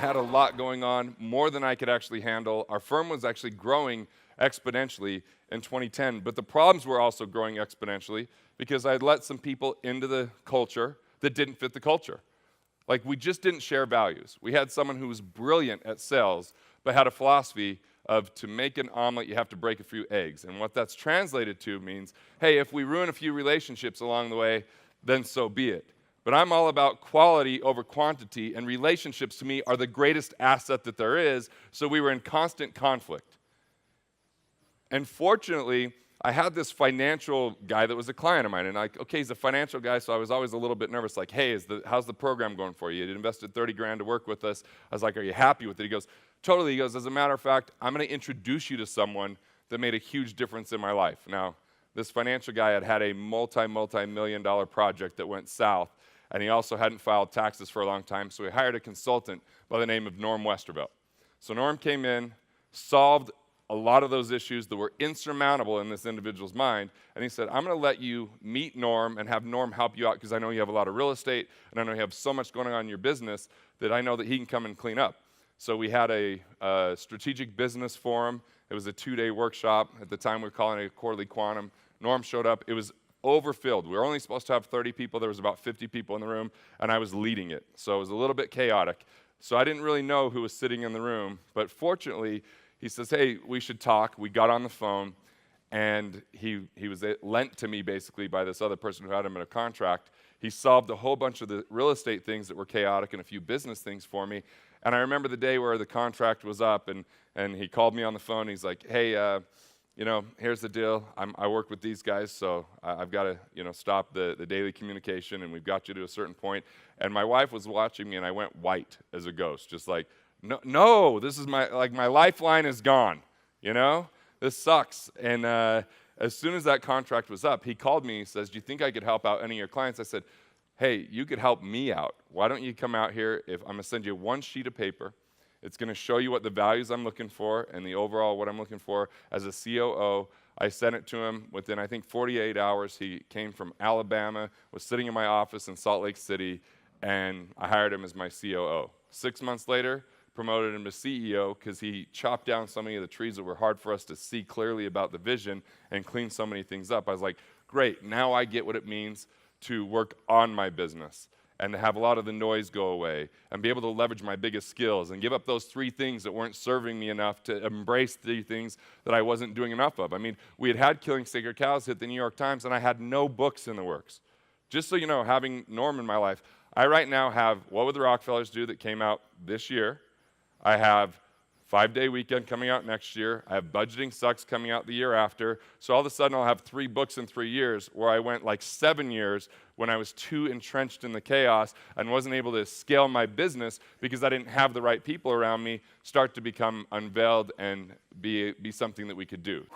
had a lot going on, more than I could actually handle. Our firm was actually growing exponentially in 2010, but the problems were also growing exponentially because I had let some people into the culture that didn't fit the culture. Like, we just didn't share values. We had someone who was brilliant at sales, but had a philosophy of, to make an omelet, you have to break a few eggs. And what that's translated to means, hey, if we ruin a few relationships along the way, then so be it. But I'm all about quality over quantity, and relationships to me are the greatest asset that there is, so we were in constant conflict. And fortunately, I had this financial guy that was a client of mine, and okay, he's a financial guy, so I was always a little bit nervous, like, hey, how's the program going for you? You invested 30 grand to work with us. I was like, are you happy with it? He goes, totally. He goes, as a matter of fact, I'm going to introduce you to someone that made a huge difference in my life. Now, this financial guy had a multi-million dollar project that went south, and he also hadn't filed taxes for a long time, so he hired a consultant by the name of Norm Westervelt. So Norm came in, solved a lot of those issues that were insurmountable in this individual's mind, and he said, I'm going to let you meet Norm and have Norm help you out because I know you have a lot of real estate, and I know you have so much going on in your business that I know that he can come and clean up. So we had a strategic business forum. It was a 2-day workshop. At the time, we were calling it a quarterly quantum. Norm showed up. It was overfilled. We were only supposed to have 30 people. There was about 50 people in the room, and I was leading it. So it was a little bit chaotic. So I didn't really know who was sitting in the room, but fortunately, he says, hey, we should talk. We got on the phone, and he was lent to me basically by this other person who had him in a contract. He solved a whole bunch of the real estate things that were chaotic and a few business things for me. And I remember the day where the contract was up, and he called me on the phone. He's like, hey, here's the deal. I work with these guys, so I've got to, stop the daily communication, and we've got you to a certain point. And my wife was watching me, and I went white as a ghost, just like, no, this is my lifeline is gone, This sucks. And as soon as that contract was up, he called me, he says, do you think I could help out any of your clients? I said, hey, you could help me out. Why don't you come out here? I'm going to send you one sheet of paper. It's going to show you what the values I'm looking for and the overall what I'm looking for as a COO. I sent it to him within, I think, 48 hours. He came from Alabama, was sitting in my office in Salt Lake City, and I hired him as my COO. 6 months later, promoted him to CEO because he chopped down so many of the trees that were hard for us to see clearly about the vision and cleaned so many things up. I was like, great, now I get what it means to work on my business and to have a lot of the noise go away and be able to leverage my biggest skills and give up those 3 things that weren't serving me enough to embrace 3 things that I wasn't doing enough of. I mean, we had Killing Sacred Cows hit the New York Times, and I had no books in the works. Just so you know, having Norm in my life, I right now have What Would the Rockefellers Do that came out this year. I have 5-Day Weekend coming out next year. I have Budgeting Sucks coming out the year after. So all of a sudden, I'll have 3 books in 3 years, where I went like 7 years when I was too entrenched in the chaos and wasn't able to scale my business because I didn't have the right people around me start to become unveiled and be something that we could do.